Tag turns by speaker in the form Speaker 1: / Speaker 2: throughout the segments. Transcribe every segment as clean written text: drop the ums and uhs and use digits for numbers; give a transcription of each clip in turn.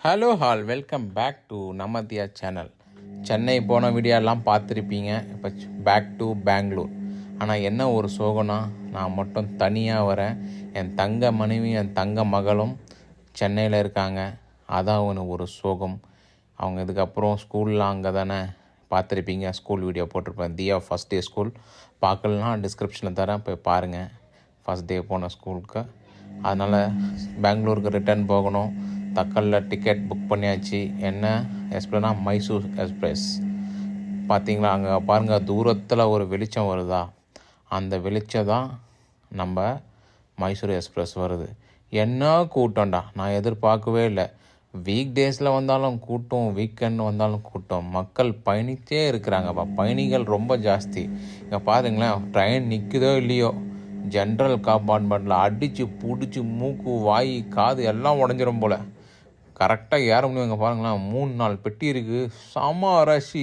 Speaker 1: Hello all welcome back to நமதியா channel. Chennai போன வீடியோலாம் பார்த்துருப்பீங்க. இப்போ பேக் டு பெங்களூர். ஆனால் என்ன ஒரு சோகம்னா, நான் மட்டும் தனியாக வரேன். என் தங்க மனைவி என் தங்க மகளும் சென்னையில் இருக்காங்க. அதான் ஒரு சோகம். அவங்க இதுக்கப்புறம் ஸ்கூல்லாம் அங்கே தானே பார்த்துருப்பீங்க. ஸ்கூல் வீடியோ போட்டிருப்பேன். தியா ஃபஸ்ட் டே ஸ்கூல் பார்க்கலனா டிஸ்கிரிப்ஷனில் தரேன், போய் பாருங்கள். ஃபஸ்ட் டே போன ஸ்கூலுக்கு. அதனால் பெங்களூருக்கு ரிட்டர்ன் போகணும். தக்கலில் டிக்கெட் புக் பண்ணியாச்சு. என்ன எக்ஸ்பிரஸ்னா மைசூர் எக்ஸ்பிரஸ். பார்த்தீங்களா, அங்கே பாருங்கள், தூரத்தில் ஒரு வெளிச்சம் வருதா, அந்த வெளிச்சம் தான் நம்ம மைசூர் எக்ஸ்பிரஸ் வருது. என்ன கூட்டம்டா, நான் எதிர்பார்க்கவே இல்லை. வீக் டேஸில் வந்தாலும் கூட்டம், வீக்கெண்ட் வந்தாலும் கூட்டம். மக்கள் பயணித்தே இருக்கிறாங்கப்பா. பயணிகள் ரொம்ப ஜாஸ்தி. இங்கே பாருங்களேன், ட்ரெயின் நிற்குதோ இல்லையோ, ஜென்ரல் கம்பார்ட்மெண்ட்டில் அடித்து பிடிச்சி மூக்கு வாய் காது எல்லாம் உடஞ்சிரும் போல். கரெக்டாக ஏற முடியும். இங்கே பாருங்களேன், 3-4 பெட்டி இருக்குது. செம ரஷ்.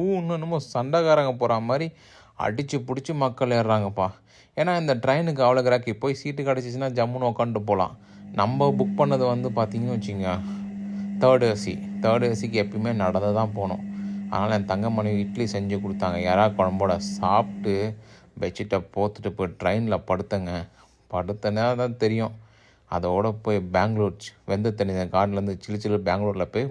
Speaker 1: ஊன்னு என்னமோ சண்டைக்காரங்க போகிற மாதிரி அடித்து பிடிச்சி மக்கள் ஏறுறாங்கப்பா. ஏன்னா இந்த ட்ரெயினுக்கு அவ்வளோ கிராக்கி. போய் சீட்டு கிடச்சிச்சின்னா ஜம்முன்னு உட்காந்துட்டு போகலாம். நம்ம புக் பண்ணது பார்த்திங்கன்னு வச்சுங்க, தேர்ட் ஏசிக்கு எப்பயுமே நடந்து தான் போகணும். அதனால் என் தங்க மனைவி இட்லி செஞ்சு கொடுத்தாங்க. யாரா குழம்போட சாப்பிட்டு பெட்ஷீட்டை போத்துட்டு போய் ட்ரெயினில் படுத்தனே தான் தெரியும். அதோடு போய் பெங்களூர் வெந்த தண்ணி கார்ட்லேருந்து சில்லு பெங்களூரில் போய்